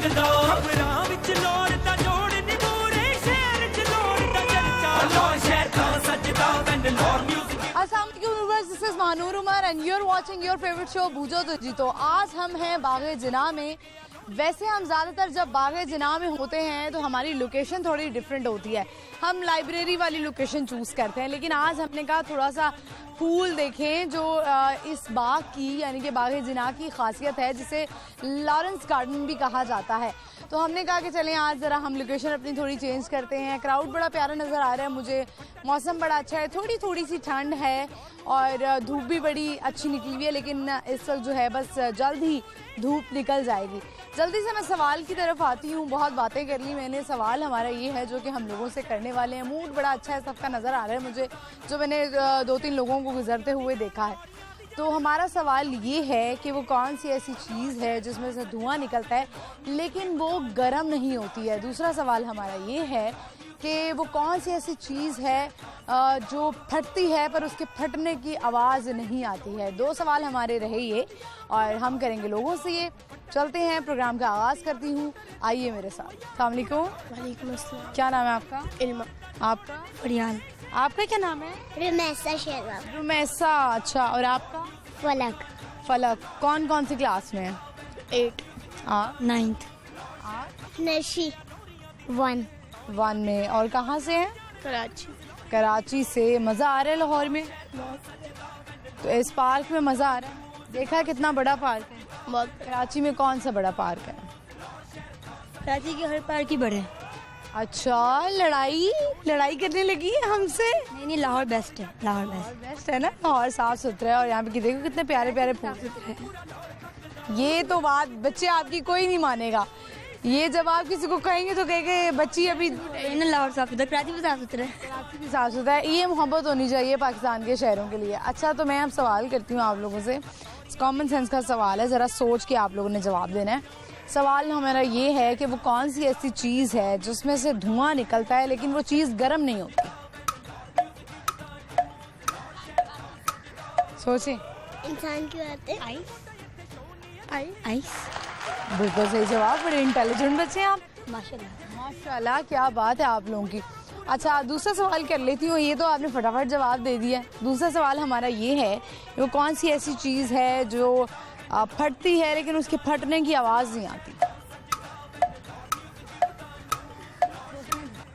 This is Mahnur Umar and you're watching your favorite show बूझो तो जीतो। आज हम हैं बाग़े जिना में। वैसे हम ज़्यादातर जब बाग़े जिना में होते हैं तो हमारी लोकेशन थोड़ी डिफरेंट होती है, हम लाइब्रेरी वाली लोकेशन चूज़ करते हैं, लेकिन आज हमने कहा थोड़ा सा फूल देखें जो इस बाग की यानी कि बाग़े जिना की खासियत है, जिसे लॉरेंस गार्डन भी कहा जाता है। तो हमने कहा कि चलें आज ज़रा हम लोकेशन अपनी थोड़ी चेंज करते हैं। क्राउड बड़ा प्यारा नज़र आ रहा है मुझे, मौसम बड़ा अच्छा है, थोड़ी थोड़ी सी ठंड है और धूप भी बड़ी अच्छी निकली हुई है, लेकिन इस वक्त जो है बस जल्द ही धूप निकल जाएगी। जल्दी से मैं सवाल की तरफ आती हूँ। बहुत बातें कर ली मैंने, सवाल हमारा ये है जो कि हम लोगों से करने वाले हैं। मूड बड़ा अच्छा है सबका नज़र आ रहा है मुझे, जो मैंने 2-3 लोगों को गुजरते हुए देखा है। तो हमारा सवाल ये है कि वो कौन सी ऐसी चीज़ है जिसमें से धुआं निकलता है लेकिन वो गर्म नहीं होती है। दूसरा सवाल हमारा ये है कि वो कौन सी ऐसी चीज़ है जो फटती है पर उसके फटने की आवाज़ नहीं आती है। 2 सवाल हमारे रहे ये और हम करेंगे लोगों से ये। चलते हैं, प्रोग्राम का आगाज़ करती हूँ, आइए मेरे साथ। अस्सलाम वालेकुम। वालेकुम अस्सलाम। क्या नाम है आपका? इल्मा। आपका? फरियान। आपका क्या नाम है? रुमैसा शेरवाब। रुमैसा। अच्छा, और आपका? फलक। फलक। कौन कौन सी क्लास में है? 8। 9th। नर्सरी 1 में। और कहाँ से हैं? कराची। कराची से। मज़ा आ रहा है लाहौर में? तो इस पार्क में मज़ा आ रहा है? देखा है कितना बड़ा पार्क है? बहुत। कराची में कौन सा बड़ा पार्क है? कराची के हर पार्क ही बड़े हैं। अच्छा, लड़ाई करने लगी है हमसे? नहीं, लाहौर बेस्ट है। लाहौर बेस्ट है ना, लाहौर साफ सुथरा है और यहाँ पे देखो कितने प्यारे प्यारे फूल। ये तो बात बच्चे आपकी कोई नहीं मानेगा, ये जब आप किसी को कहेंगे तो कहेंगे बच्ची अभी लाहौर साफ सुथरा, कराची भी साफ सुथरा है। कराची भी साफ सुथरा है। ये मोहब्बत होनी चाहिए पाकिस्तान के शहरों के लिए। अच्छा, तो मैं अब सवाल करती हूँ आप लोगों से, कॉमन सेंस का सवाल है, ज़रा सोच के आप लोगों ने जवाब देना है। सवाल हमारा ये है कि वो कौन सी ऐसी चीज़ है जिसमें से धुआं निकलता है लेकिन वो चीज़ गर्म नहीं होती। सोचें। इंसान की बात है। आइस। बिल्कुल सही जवाब, बड़े इंटेलिजेंट बच्चे हैं आप। माशाल्लाह। माशाल्लाह, क्या बात है आप लोगों की। अच्छा, दूसरा सवाल कर लेती हूँ, ये तो आपने फटाफट जवाब दे दिया। दूसरा सवाल हमारा ये है, वो कौन सी ऐसी चीज़ है जो फटती है लेकिन उसके फटने की आवाज़ नहीं आती।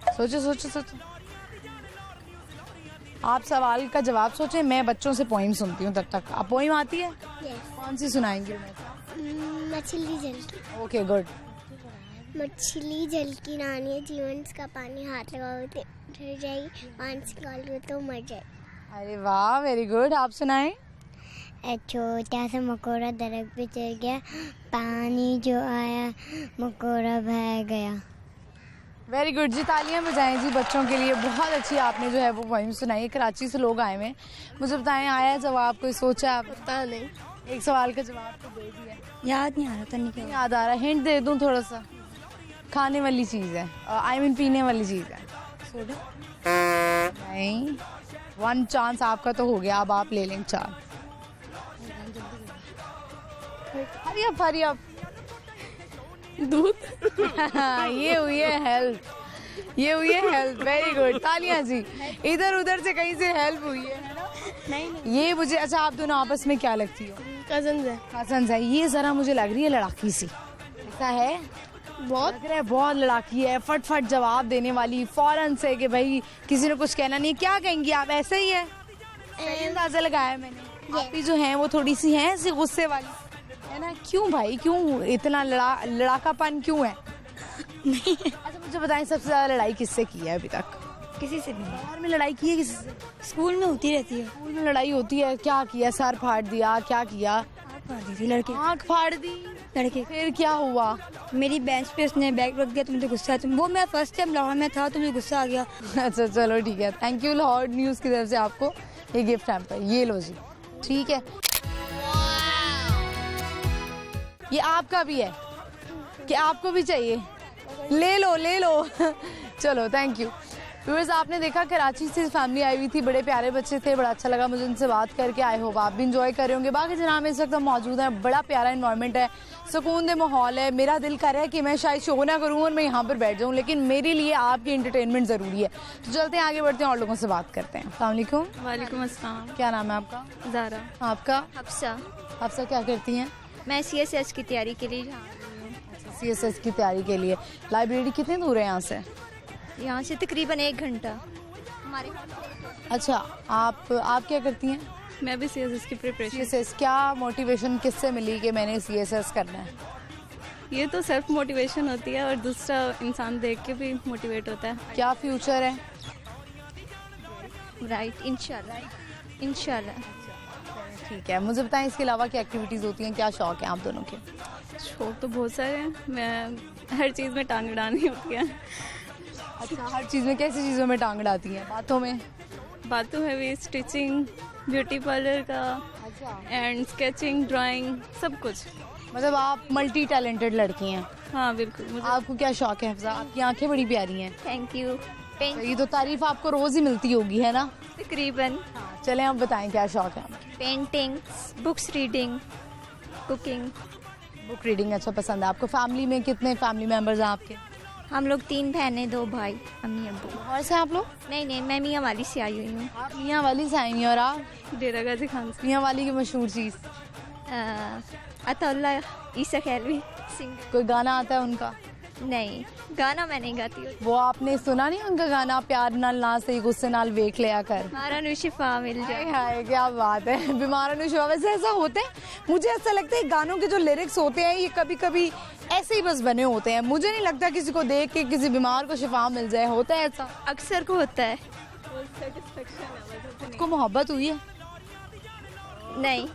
सोचो सोचो सोचो। आप सवाल का जवाब सोचें, मैं बच्चों से पोइम सुनती हूँ तब तक। आप पोइम आती है? कौन सी सुनाएंगे? मछली जल की। Okay, good. मछली जल की रानी है, जीवन का पानी हाथ लगाओ तो डर जाएगी, पानी से निकालो तो मर जाए। अरे वाह, वेरी गुड। आप सुनाएं। एक छोटा सा मकोड़ा दरख्त पे चढ़ गया, पानी जो आया मकोड़ा बह गया। वेरी गुड जी, तालियां बजाएं जी बच्चों के लिए। बहुत अच्छी आपने जो है वो पोइम सुनाई है। कराची से लोग आए हुए, मुझे बताएं आया जवाब, कोई सोचा आप? पता नहीं। एक सवाल का जवाब तो दे दिया, याद नहीं आ रहा था। नहीं याद आ रहा। हिंट दे दूं थोड़ा सा? खाने वाली चीज़ है, आई मीन पीने वाली चीज़ है। सोडा? नहीं। 1 चांस आपका तो हो गया, अब आप ले लें 4। Hurry up. दूध। ये हुई है हेल्प, ये हुई है हेल्प। वेरी गुड, तालियां जी। इधर उधर से कहीं से हेल्प हुई है ना? नहीं। ये मुझे, अच्छा आप दोनों आपस में क्या लगती हो? कजन्स है। ये जरा मुझे लग रही है लड़ाकी सी। ऐसा है? बहुत लग रहा है, बहुत लड़ाकी है, फट जवाब देने वाली, फौरन से कि भाई किसी ने कुछ कहना नहीं। क्या कहेंगी आप? ऐसा ही है? अंदाजा लगाया मैंने। आप ही जो है वो थोड़ी सी हैं ऐसी गुस्से वाली है ना? क्यों भाई, क्यों इतना लड़ाकापन क्यों है? नहीं। अच्छा मुझे बताएं, सबसे ज्यादा लड़ाई किससे की है अभी तक? किसी से भी नहीं। और में लड़ाई की है किसी से? स्कूल में होती रहती है। स्कूल में लड़ाई होती है? क्या किया? सर फाड़ दिया? क्या किया? आँख फाड़ दी थी लड़के। आँख फाड़ दी लड़के? फिर क्या हुआ? मेरी बेंच पे उसने बैग रख दिया तो मुझे गुस्सा, वो मैं फर्स्ट टाइम लाहौर में था तो मुझे गुस्सा आ गया। अच्छा चलो ठीक है, थैंक यू लाहौर न्यूज़ की तरफ से आपको ये गिफ्ट हैम्पर। ये लो जी, ठीक है। ये आपका भी है कि आपको भी चाहिए? ले लो चलो, थैंक यू। व्यूअर्स, आपने देखा कराची से फैमिली आई हुई थी, बड़े प्यारे बच्चे थे, बड़ा अच्छा लगा मुझे उनसे बात करके। आई होप आप भी इंजॉय कर रहे होंगे। बाकी जनाब इस वक्त हम मौजूद हैं, बड़ा प्यारा इन्वायरमेंट है, सुकून दे माहौल है। मेरा दिल कर रहा है कि मैं शायद शो ना करूँ और मैं यहाँ पर बैठ जाऊँ, लेकिन मेरे लिए आपकी एंटरटेनमेंट ज़रूरी है। तो चलते हैं आगे बढ़ते हैं और लोगों से बात करते हैं। अस्सलाम वालेकुम। वालेकुम अस्सलाम। क्या नाम है आपका? ज़ारा। आपका? हफ्सा। हफ्सा क्या करती हैं? मैं CSS की तैयारी के लिए जा रही हूँ। CSS की तैयारी के लिए। लाइब्रेरी कितनी दूर है यहाँ से? यहाँ से तकरीबन 1 घंटा हमारे। अच्छा, आप क्या करती हैं? मैं भी CSS की प्रिपरेशन। CSS क्या मोटिवेशन किससे मिली कि मैंने CSS करना है? ये तो सेल्फ मोटिवेशन होती है और दूसरा इंसान देख के भी मोटिवेट होता है। क्या फ्यूचर है? राइट, इंशाल्लाह। ठीक है, मुझे बताएं इसके अलावा क्या एक्टिविटीज़ होती हैं, क्या शौक है आप दोनों के? शौक तो बहुत सारे हैं, मैं हर चीज़ में टांग अड़ानी होती है। अच्छा, हर चीज़ में? कैसी चीज़ों में टांग अड़ाती हैं? बातों में भी, स्टिचिंग, ब्यूटी पार्लर का एंड स्केचिंग, ड्राइंग, सब कुछ। मतलब आप मल्टी टैलेंटेड लड़की हैं। हाँ बिल्कुल। मुझे आपको क्या शौक है हफ्सा? आपकी आंखें बड़ी प्यारी हैं। Thank you. ये तो तारीफ आपको रोज़ ही मिलती होगी, है ना? तकरीबन। चलें आप बताएं क्या शौक है आपके? Painting, books reading, cooking. Book reading अच्छा पसंद है आपको। फैमिली में कितने फैमिली मेंबर्स हैं आपके? हम लोग 3 बहनें, 2 भाई, अम्मी अब्बू। और से आप लोग? नहीं, मैं मियाँ वाली से आई हुई हूँ। आप मियाँ वाली से आई हैं और आप? डेरा गाजी खान से। मियाँ वाली की मशहूर चीज़? अतउल्ला ईसा खैलवी सिंगर। कोई गाना आता है उनका? नहीं, गाना मैं नहीं गाती हूँ। वो आपने सुना नहीं उनका गाना, प्यार नाल ना सही गुस्से नाल वेख लिया कर? हमारा नु शिफा मिल जाए। हाय हाय, क्या बात है। बीमार अनुष्का, वैसे ऐसा होता है, मुझे ऐसा लगता है गानों के जो लिरिक्स होते हैं ये कभी कभी ऐसे ही बस बने होते हैं। मुझे नहीं लगता किसी को देख के किसी बीमार को शिफा मिल जाए। होता है ऐसा? अक्सर को होता है। को मोहब्बत हुई है? नहीं।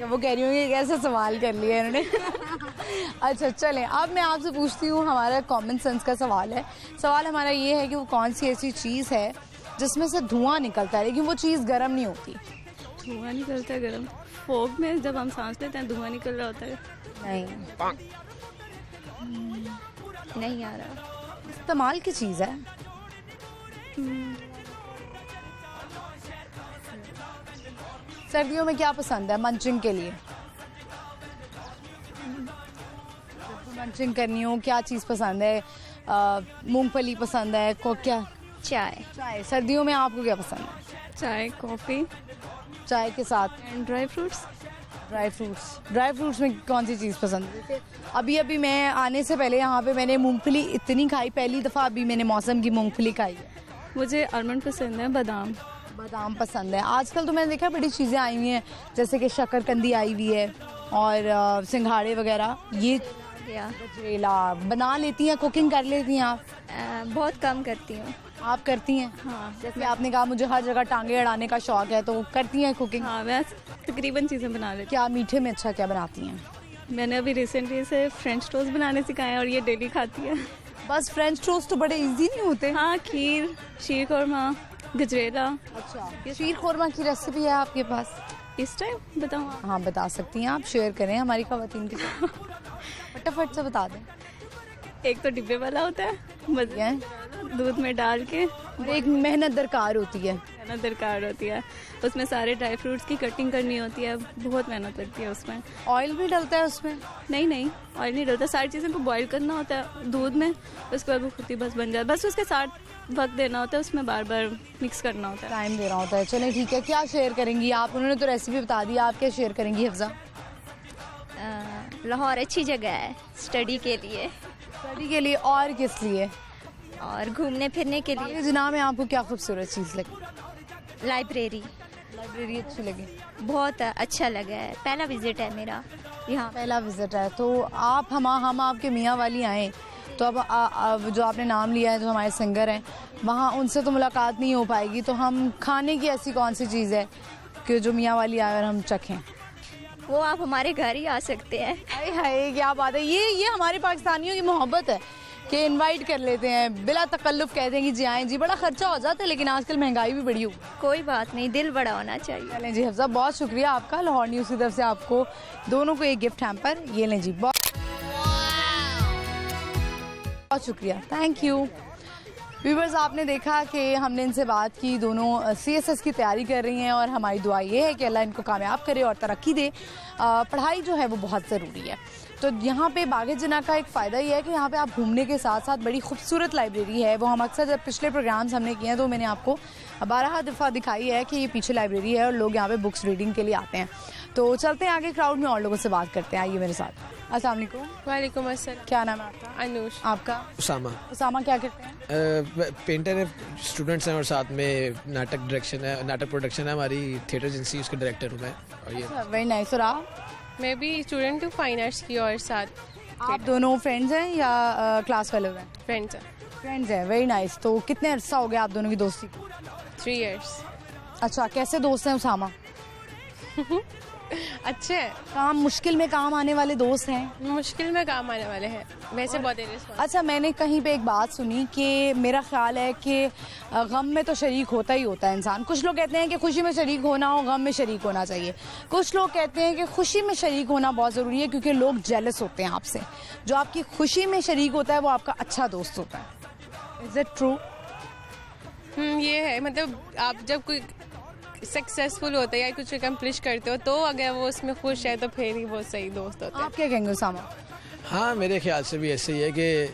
वो कह रही हूँ कि कैसे सवाल कर लिया इन्होंने। अच्छा चलें, अब मैं आपसे पूछती हूँ, हमारा कॉमन सेंस का सवाल है। सवाल हमारा ये है कि वो कौन सी ऐसी चीज़ है जिसमें से धुआं निकलता है लेकिन वो चीज़ गर्म नहीं होती? धुआं निकलता है गर्म? फोग में जब हम सांस लेते हैं धुआं निकल रहा होता है। नहीं आ रहा। इस्तेमाल की चीज़ है। सर्दियों में क्या पसंद है मंचिंग के लिए? मंचिंग करनी हो क्या चीज़ पसंद है? मूंगफली पसंद है को? क्या? चाय। सर्दियों में आपको क्या पसंद है? चाय, कॉफ़ी। चाय के साथ? And dry fruits. Dry fruits में कौन सी चीज़ पसंद है? अभी मैं आने से पहले यहाँ पे मैंने मूंगफली इतनी खाई, पहली दफ़ा अभी मैंने मौसम की मूंगफली खाई है। मुझे आलमंड पसंद है, बादाम पसंद है। आजकल तो मैंने देखा बड़ी चीज़ें आई हुई हैं, जैसे कि शक्करकंदी आई हुई है और सिंघाड़े वगैरह। ये गजरेला बना लेती हैं, कुकिंग कर लेती हैं आप? बहुत कम करती हूँ। आप करती हैं? हाँ। जैसे आपने कहा मुझे हर जगह टांगे अड़ाने का शौक है, तो करती हैं कुकिंग? हाँ, मैं तकरीबन चीज़ें बना लेती क्या मीठे में अच्छा क्या बनाती हैं? हूँ। मैंने अभी रिसेंटली से फ्रेंच टोस्ट बनाने सिखाए हैं और ये डेली खाती है। बस फ्रेंच टोस्ट तो बड़े इजी नहीं होते? हाँ, खीर, शीर खुरमा, गजरेला। अच्छा, शीर खुरमा की रेसिपी है आपके पास? इस टाइम बताऊँ आप? हाँ बता सकती हैं आप, शेयर करें हमारी खवातीन के साथ। फटाफट से बता दें। एक तो डिब्बे वाला होता है, है दूध में डाल के, और एक मेहनत दरकार होती है। मेहनत दरकार होती है। उसमें सारे ड्राई फ्रूट्स की कटिंग करनी होती है, बहुत मेहनत लगती है उसमें। ऑयल भी डलता है उसमें? नहीं, ऑयल नहीं डलता। सारी चीज़ों को बॉईल करना होता है दूध में, उसके बाद वो खुद ही बस बन जाए। बस उसके साथ वक्त देना होता है, उसमें बार बार मिक्स करना होता है, टाइम देना होता है। चलें ठीक है, क्या शेयर करेंगी आप? उन्होंने तो रेसिपी बता दी, आप क्या शेयर करेंगी हफ्सा? लाहौर अच्छी जगह है स्टडी के लिए। स्टडी के लिए और किस लिए? और घूमने फिरने के लिए। जिनाह में आपको क्या खूबसूरत चीज़ लगी? लाइब्रेरी अच्छी लगी? बहुत अच्छा लगा है, पहला विजिट है मेरा यहाँ। पहला विजिट है तो आप हम आपके मियाँ वाली आए तो अब जो आपने नाम लिया है, जो हमारे सिंगर हैं, वहाँ उनसे तो मुलाकात नहीं हो पाएगी, तो हम खाने की ऐसी कौन सी चीज़ है कि जो मियाँ वाली आए और हम चखें? वो आप हमारे घर ही आ सकते हैं। हाय हाय, क्या बात है। ये हमारे पाकिस्तानियों की मोहब्बत है कि इनवाइट कर लेते हैं, बिला तकल्लुफ कहते हैं कि जी आएँ जी। बड़ा खर्चा हो जाता है लेकिन आजकल महंगाई भी बड़ी हो। कोई बात नहीं, दिल बड़ा होना चाहिए। चलें जी हफ्सा, बहुत शुक्रिया आपका। लाहौर न्यूज़ की तरफ से आपको दोनों को एक गिफ्ट हैम्पर, ये लें जी। बहुत शुक्रिया, थैंक यू। व्यूवर्स, आपने देखा कि हमने इनसे बात की, दोनों CSS की तैयारी कर रही हैं और हमारी दुआ ये है कि अल्लाह इनको कामयाब करे और तरक्की दे। पढ़ाई जो है वो बहुत ज़रूरी है। तो यहाँ पे बाग़े जिना का एक फ़ायदा ये है कि यहाँ पे आप घूमने के साथ साथ बड़ी खूबसूरत लाइब्रेरी है। वो हम अक्सर जब पिछले प्रोग्राम्स हमने किए हैं तो मैंने आपको 12 दफ़ा दिखाई है कि ये पीछे लाइब्रेरी है और लोग यहाँ पे बुक्स रीडिंग के लिए आते हैं। तो चलते हैं आगे, क्राउड में और लोगों से बात करते हैं। आइए मेरे साथ। अस्सलाम वालेकुम। वालेकुम अस्सलाम। क्या नाम है आपका? अनुष। आपका? उसामा क्या करते हैं? पेंटर है, स्टूडेंट्स हैं और साथ में नाटक डायरेक्शन है, नाटक प्रोडक्शन है हमारी, थिएटर एजेंसी, उसके डायरेक्टर हूँ मैं। और ये वेरी नाइस। और आप? मैं भी स्टूडेंट हूँ फाइन आर्ट्स की और साथ आप दोनों फ्रेंड्स हैं या क्लास फेलो हैं? फ्रेंड्स हैं। फ्रेंड्स हैं, वेरी नाइस। तो कितने अरसा हो गया आप दोनों की दोस्ती को? 3 years। अच्छा, कैसे दोस्त हैं उसामा? अच्छे हैं, काम मुश्किल में काम आने वाले दोस्त हैं। मुश्किल में काम आने वाले हैं, वैसे बहुत रिस्पॉन्सिबल। अच्छा, मैंने कहीं पे एक बात सुनी कि मेरा ख्याल है कि गम में तो शरीक होता ही होता है इंसान। कुछ लोग कहते हैं कि खुशी में शरीक होना हो, गम में शरीक होना चाहिए। कुछ लोग कहते हैं कि खुशी में शरीक होना बहुत ज़रूरी है क्योंकि लोग जेलस होते हैं आपसे। जो आपकी खुशी में शरीक होता है वो आपका अच्छा दोस्त होता है। Is it true? ये है, मतलब आप जब कोई सक्सेसफुल होते हैं या कुछ अकम्प्लिश करते हो तो अगर वो उसमें खुश है तो फिर ही वो सही दोस्त होता है। आप क्या कहेंगे उसामा? हाँ, मेरे ख्याल से भी ऐसे ही है कि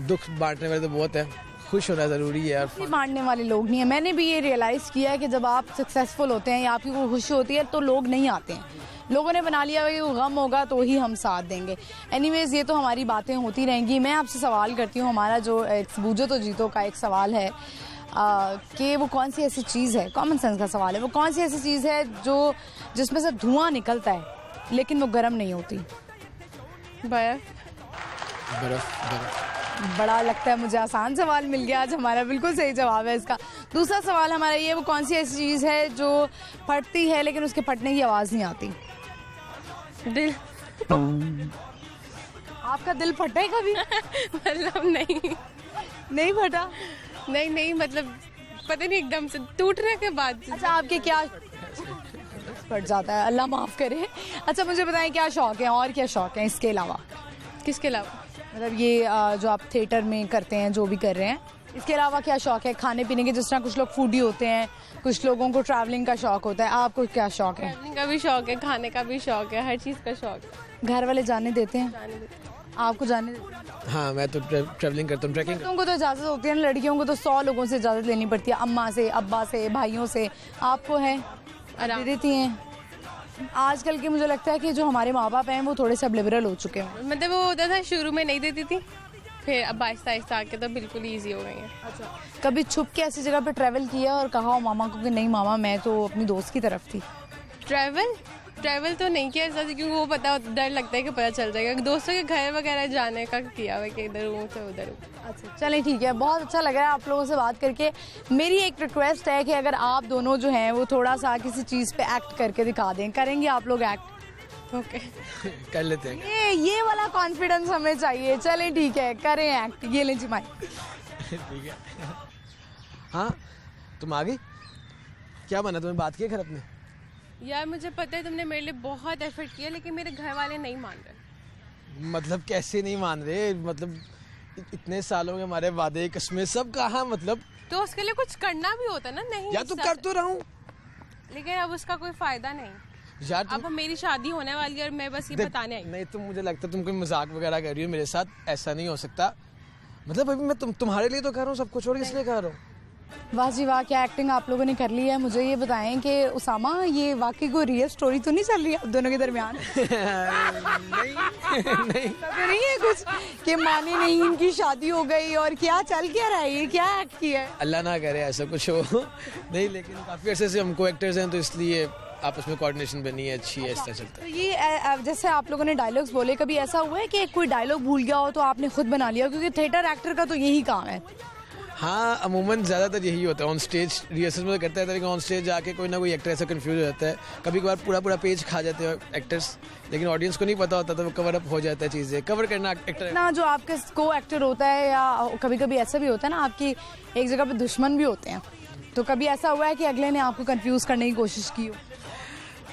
दुख बांटने वाले तो बहुत है, खुश होना ज़रूरी है। ये बांटने वाले लोग नहीं है। मैंने भी ये रियलाइज़ किया है कि जब आप सक्सेसफुल होते हैं या आपकी कोई खुशी होती है तो लोग नहीं आते हैं। लोगों ने बना लिया है कि वो गम होगा तो ही हम साथ देंगे। एनीवेज, ये तो हमारी बातें होती रहेंगी। मैं आपसे सवाल करती हूँ, हमारा जो बूझो तो जीतो का एक सवाल है कि वो कौन सी ऐसी चीज़ है, कॉमन सेंस का सवाल है, वो कौन सी ऐसी चीज़ है जो जिसमें से धुआं निकलता है लेकिन वो गर्म नहीं होती? बर्फ। बड़ा लगता है मुझे आसान सवाल मिल गया आज हमारा, बिल्कुल सही जवाब है इसका। दूसरा सवाल हमारा ये, वो कौन सी ऐसी चीज़ है जो फटती है लेकिन उसके फटने की आवाज़ नहीं आती? दिल। आपका दिल फटा है कभी? मतलब नहीं फटा? नहीं, मतलब पता नहीं, एकदम से टूटने के बाद। अच्छा, आपके क्या फट जाता है? अल्लाह माफ़ करे। अच्छा, मुझे बताएं क्या शौक है और क्या शौक है इसके अलावा? किसके अलावा? मतलब ये जो आप थिएटर में करते हैं, जो भी कर रहे हैं, इसके अलावा क्या शौक है? खाने पीने के, जिस तरह कुछ लोग फूडी होते हैं, कुछ लोगों को ट्रैवलिंग का शौक होता है, आपको क्या शौक है? ट्रैवलिंग का भी शौक है, खाने का भी शौक है, हर चीज़ का शौक है। घर वाले जाने देते हैं? आपको जाने देते हैं? हाँ, मैं तो ट्रैवलिंग करता हूँ, ट्रैकिंग। तुमको तो इजाज़त होती है ना, लड़कियों को तो 100 लोगों से इजाज़त लेनी पड़ती है, अम्मा से, अब्बा से, भाइयों से। आपको है? दे देती हैं? आजकल की मुझे लगता है कि जो हमारे माँ बाप हैं वो थोड़े से अब लिबरल हो चुके हैं। मतलब वो होता था शुरू में नहीं देती थी, फिर अब आहिस्ता आहिस्ता आके तो बिल्कुल ईजी हो गई है। अच्छा, कभी छुप के ऐसी जगह पे ट्रैवल किया और कहा हो मामा को कि नहीं मामा, मैं तो अपनी दोस्त की तरफ थी? ट्रैवल तो नहीं किया ऐसा, क्योंकि वो पता, डर लगता है कि पता चल जाएगा। दोस्तों के घर वगैरह जाने का किया हुआ कि इधर हूँ तो उधर हूँ। अच्छा, चलें ठीक है, बहुत अच्छा लग रहा है आप लोगों से बात करके। मेरी एक रिक्वेस्ट है कि अगर आप दोनों जो हैं वो थोड़ा सा किसी चीज़ पे एक्ट करके दिखा दें। करेंगे आप लोग एक्ट? ओके, कर लेते हैं। ये वाला कॉन्फिडेंस हमें चाहिए। चलें ठीक है, करें एक्ट। ये लें जी माइक। ठीक है। हाँ, तुम आ गई? क्या बना, तुम्हें बात की घर अपने? यार मुझे पता है तुमने मेरे लिए बहुत एफर्ट किया, लेकिन मेरे घर वाले नहीं मान रहे। मतलब कैसे नहीं मान रहे? मतलब इतने सालों के हमारे वादे कस्में सब कहाँ, मतलब तो उसके लिए कुछ करना भी होता ना। नहीं या तो कर तो रहा हूँ, लेकिन अब उसका कोई फायदा नहीं यार। अब मेरी शादी होने वाली है और मैं बस ये बताने आई। नहीं, तुम, मुझे लगता है तुम कोई मजाक वगैरह कर रही हो मेरे साथ। ऐसा नहीं हो सकता। मतलब अभी मैं तुम्हारे लिए तो कर रहा हूँ सब कुछ, और किस लिए कर रहा हूँ? वाह जी वाह, क्या एक्टिंग आप लोगों ने कर ली है। मुझे ये बताएं कि उसामा, ये वाकई कोई रियल स्टोरी तो नहीं चल रही है आप दोनों के दरमियान? नहीं तो नहीं है कुछ कि माने नहीं इनकी शादी हो गई और क्या चल क्या रहा है, ये क्या एक्ट किया है? अल्लाह ना करे ऐसा कुछ हो। नहीं, लेकिन काफ़ी अर्से से हम को एक्टर्स हैं तो इसलिए आपस में कोऑर्डिनेशन बनी है, अच्छी है, इस तरह चलता तो ये जैसे आप लोगों ने डायलॉग्स बोले, कभी ऐसा हुआ है कि कोई डायलॉग भूल गया हो तो आपने खुद बना लिया? क्योंकि थिएटर एक्टर का तो यही काम है। हाँ, अमूमन ज़्यादातर यही होता है। ऑन स्टेज रिहर्सल में करता है, लेकिन ऑन स्टेज जाके कोई ना कोई एक्टर ऐसा कंफ्यूज हो जाता है। कभी कभार पूरा पेज खा जाते हैं एक्टर्स, लेकिन ऑडियंस को नहीं पता होता तो वो कवर अप हो जाता है। चीज़ें कवर करना एक्टर ना, जो आपके को एक्टर होता है, या कभी कभी ऐसा भी होता है ना आपकी एक जगह पे दुश्मन भी होते हैं, तो कभी ऐसा हुआ है कि अगले ने आपको कंफ्यूज करने की कोशिश की हो?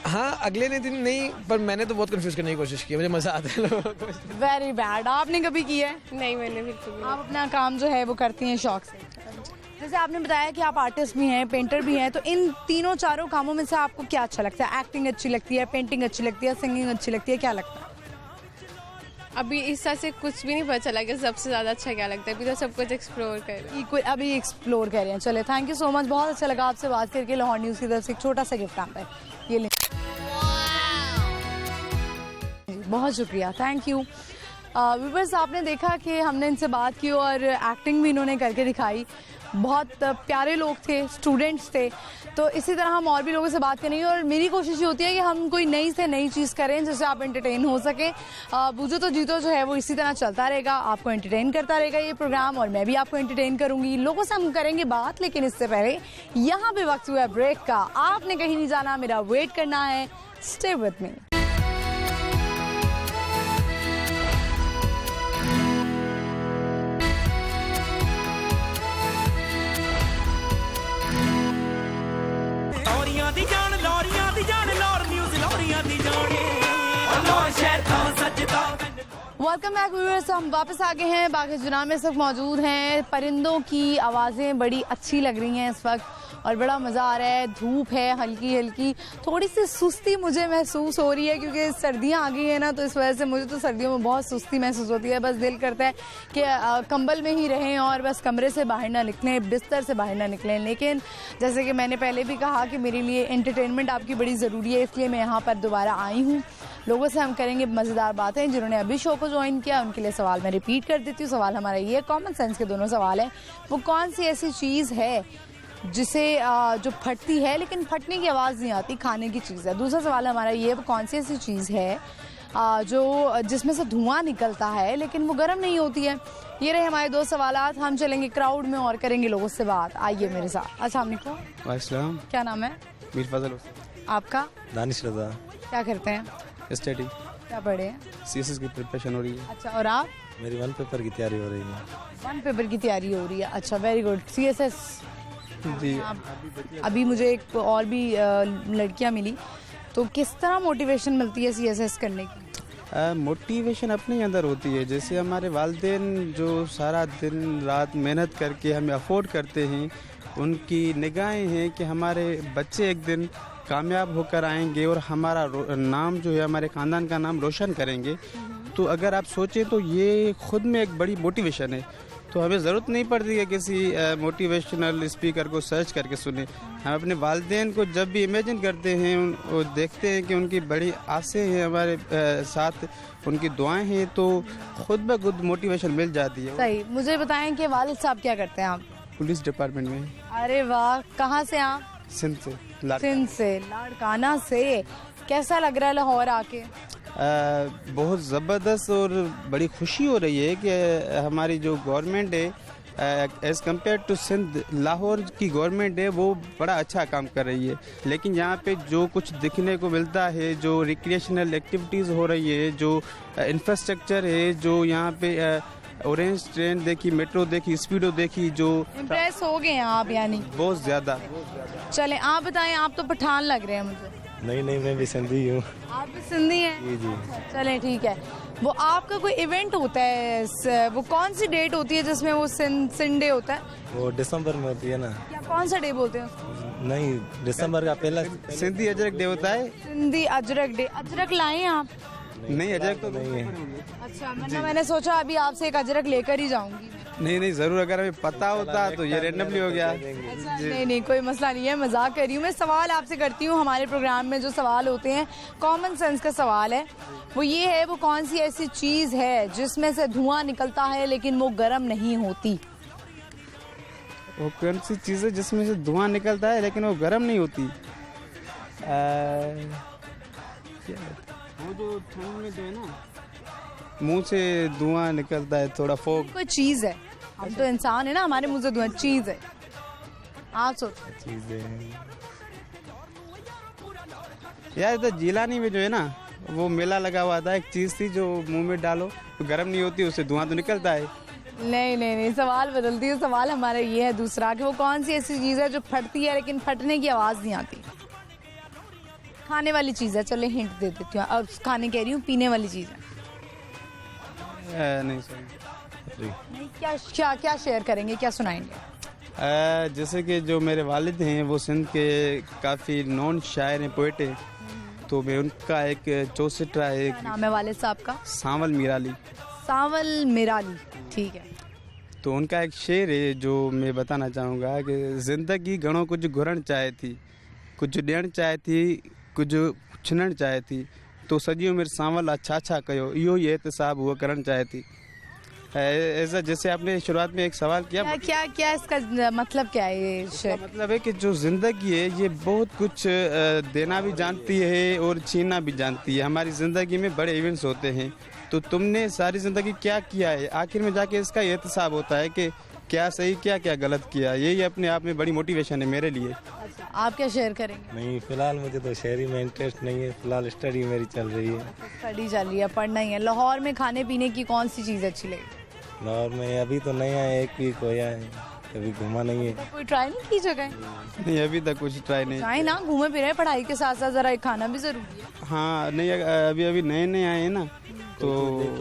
हाँ, अगले दिन नहीं, पर मैंने तो बहुत कंफ्यूज करने की कोशिश की, मुझे मजा आता है लोगों को। Very bad. आपने कभी किया है? नहीं, मैंने बिल्कुल भी आप अपना काम जो है वो करती हैं शौक से। जैसे आपने बताया कि आप आर्टिस्ट भी हैं, पेंटर भी हैं, तो इन तीनों चारों कामों में से आपको क्या अच्छा लगता है? एक्टिंग अच्छी लगती है, पेंटिंग अच्छी लगती है, सिंगिंग अच्छी लगती है, क्या लगता है? अभी इस तरह से कुछ भी नहीं पता चला कि सबसे ज़्यादा अच्छा क्या लगता है। अभी तो सब कुछ एक्सप्लोर कर रहे हैं। अभी एक्सप्लोर कर रहे हैं। चले, थैंक यू सो मच, बहुत अच्छा लगा आपसे बात करके। लाहौर न्यूज़ की तरफ से एक छोटा सा गिफ्ट आता है, ये ले। बहुत शुक्रिया, थैंक यू। व्यूअर्स, आपने देखा कि हमने इनसे बात की और एक्टिंग भी इन्होंने करके दिखाई। बहुत प्यारे लोग थे, स्टूडेंट्स थे। तो इसी तरह हम और भी लोगों से बात करेंगे और मेरी कोशिश ये होती है कि हम कोई नई से नई चीज़ करें जिससे आप एंटरटेन हो सकें। बूझो तो जीतो जो है वो इसी तरह चलता रहेगा, आपको एंटरटेन करता रहेगा ये प्रोग्राम, और मैं भी आपको एंटरटेन करूंगी। लोगों से हम करेंगे बात, लेकिन इससे पहले यहाँ पे वक्त हुआ है ब्रेक का। आपने कहीं नहीं जाना, मेरा वेट करना है। Stay with me. Welcome back viewers, हम वापस आ गए हैं। बाग़-ए-जनाब में सब मौजूद हैं। परिंदों की आवाज़ें बड़ी अच्छी लग रही हैं इस वक्त और बड़ा मज़ा आ रहा है। धूप है हल्की हल्की, थोड़ी सी सुस्ती मुझे महसूस हो रही है क्योंकि सर्दियाँ आ गई हैं ना, तो इस वजह से मुझे तो सर्दियों में बहुत सुस्ती महसूस होती है। बस दिल करता है कि कंबल में ही रहें और बस कमरे से बाहर ना निकलें, बिस्तर से बाहर ना निकलें। लेकिन जैसे कि मैंने पहले भी कहा कि मेरे लिए एंटरटेनमेंट आपकी बड़ी ज़रूरी है, इसलिए मैं यहाँ पर दोबारा आई हूँ। लोगों से हम करेंगे मज़ेदार बातें। जिन्होंने अभी शो को ज्वाइन किया उनके लिए सवाल मैं रिपीट कर देती हूँ। सवाल हमारा ये कॉमन सेंस के दोनों सवाल हैं। वो कौन सी ऐसी चीज़ है जिसे जो फटती है लेकिन फटने की आवाज़ नहीं आती, खाने की चीज़ है। दूसरा सवाल हमारा ये, वो कौन सी ऐसी चीज़ है जो जिसमें से धुआं निकलता है लेकिन वो गर्म नहीं होती है। ये रहे हमारे दो सवालात। हम चलेंगे क्राउड में और करेंगे लोगों से बात। आइए मेरे साथ। अस्सलाम वालेकुम, क्या नाम है? मीर फजल। आपका? दानिश रजा। क्या करते हैं? स्टडी। क्या पढ़े हैं? सीएसएस की प्रिपरेशन हो रही है। अच्छा, और आप? मेरी 1 पेपर की तैयारी हो रही है। 1 पेपर की तैयारी हो रही है, अच्छा, वेरी गुड। सीएसएस जी। अभी मुझे एक और भी लड़कियां मिली, तो किस तरह मोटिवेशन मिलती है सीएसएस करने की? मोटिवेशन अपने ही अंदर होती है। जैसे हमारे वालिदैन जो सारा दिन रात मेहनत करके हमें अफोर्ड करते हैं, उनकी निगाहें हैं कि हमारे बच्चे एक दिन कामयाब होकर आएंगे और हमारा नाम जो है, हमारे ख़ानदान का नाम रोशन करेंगे। तो अगर आप सोचें तो ये खुद में एक बड़ी मोटिवेशन है। तो हमें ज़रूरत नहीं पड़ती है किसी मोटिवेशनल स्पीकर को सर्च करके सुने। हम अपने वालिदैन को जब भी इमेजिन करते हैं, वो देखते हैं कि उनकी बड़ी आसें हैं हमारे साथ, उनकी दुआएं हैं, तो खुद ब खुद मोटिवेशन मिल जाती है। सही। मुझे बताएं कि वालिद साहब क्या करते हैं आप? पुलिस डिपार्टमेंट में। अरे वाह, कहाँ से आप? सिंध से। सिंध से, लाड़काना से। कैसा लग रहा है लाहौर आके? बहुत ज़बरदस्त और बड़ी खुशी हो रही है कि हमारी जो गवर्नमेंट है as compare to Sindh, Lahore की गवर्नमेंट है वो बड़ा अच्छा काम कर रही है। लेकिन यहाँ पे जो कुछ दिखने को मिलता है, जो रिक्रिएशनल एक्टिविटीज़ हो रही है, जो इंफ्रास्ट्रक्चर है, जो यहाँ पे ऑरेंज ट्रेन देखी, मेट्रो देखी, स्पीडो देखी, जो इम्प्रेस हो गए हैं आप यानी? बहुत ज़्यादा। चलें, आप बताएं, आप तो पठान लग रहे हैं मुझे। नहीं, मैं भी सिंधी हूँ। आप भी सिंधी हैं? जी। चलें, ठीक है। वो आपका कोई इवेंट होता है, वो कौन सी डेट होती है जिसमें वो सिंडे होता है? वो दिसंबर में होती है ना। क्या, कौन सा डे बोलते हैं उसको? नहीं, दिसंबर का पहला सिंधी अजरक डे होता है। सिंधी अजरक डे। अजरक लाए आप? नहीं, अजरक तो नहीं है। अच्छा, मैंने सोचा अभी आपसे एक अजरक लेकर ही जाऊंगी। नहीं, ज़रूर। अगर हमें पता होता तो ये रैंडमली हो गया। अच्छा, नहीं, कोई मसला नहीं है, मजाक कर रही हूँ मैं। सवाल आपसे करती हूँ। हमारे प्रोग्राम में जो सवाल होते हैं कॉमन सेंस का सवाल है, वो ये है, वो कौन सी ऐसी चीज़ है जिसमें से धुआं निकलता है लेकिन वो गर्म नहीं होती? वो कौन सी चीज़ है जिसमें से धुआं निकलता है लेकिन वो गर्म नहीं होती? वो जो ठंड में जो है ना, मुंह से धुआं निकलता है, थोड़ा फोक। कोई चीज़ है, हम तो इंसान है ना, हमारे मुंह से धुआं चीज़ है। आप सोचो। चीज़ें यार, तो जिलानी में जो है ना, वो मेला लगा हुआ था, एक चीज़ थी जो मुंह में डालो तो गर्म नहीं होती, उससे धुआं तो निकलता है। नहीं, सवाल बदलती है। सवाल हमारा ये है दूसरा, कि वो कौन सी ऐसी चीज़ है जो फटती है लेकिन फटने की आवाज़ नहीं आती? खाने वाली चीज़ है, चले हिंट दे देती हूँ। अब खाने कह रही हूँ, पीने वाली चीज़ है। नहीं सर। नहीं, क्या क्या शेयर करेंगे, क्या सुनाएंगे? जैसे कि जो मेरे वालिद हैं वो सिंध के काफ़ी नॉन शायर हैं, पोएट हैं, तो मैं उनका एक चौसठा है, क्या नाम है वालिद साहब का? सांवल मीराली। सांवल मिराली, ठीक है। तो उनका एक शेर है जो मैं बताना चाहूँगा कि ज़िंदगी घणो कुछ घुरण चाहे थी, कुछ ॾियण चाहे थी, कुछ छिनण चाहे थी, तो सॼी उमिरि सांवल अच्छा अच्छा कयो, इहो ई एहतिसाब हुआ करण चाहे थी। ऐसा जैसे आपने शुरुआत में एक सवाल किया, क्या क्या इसका मतलब क्या है ये शेर? मतलब है कि जो ज़िंदगी है ये बहुत कुछ देना भी जानती है और छीनना भी जानती है। हमारी ज़िंदगी में बड़े इवेंट्स होते हैं, तो तुमने सारी ज़िंदगी क्या किया है, आखिर में जाके इसका एहतिसाब होता है कि क्या सही क्या क्या गलत किया। यही अपने आप में बड़ी मोटिवेशन है मेरे लिए। अच्छा, आप क्या शेयर करेंगे? नहीं, फिलहाल मुझे तो शहरी में इंटरेस्ट नहीं है, फिलहाल स्टडी मेरी चल रही है। स्टडी चल रही है, पढ़ना ही है। लाहौर में खाने पीने की कौन सी चीज़ अच्छी लगी? लाहौर में अभी तो नहीं आया, एक वीक होया है, कभी घुमा नहीं है। कोई ट्राई नहीं की जगह? नहीं, अभी तक कुछ ट्राई नहीं। ट्राई ना, घूमे फिरे, पढ़ाई के साथ साथ जरा खाना भी जरूरी है। हाँ नहीं, अभी अभी नए नए आए हैं ना, तो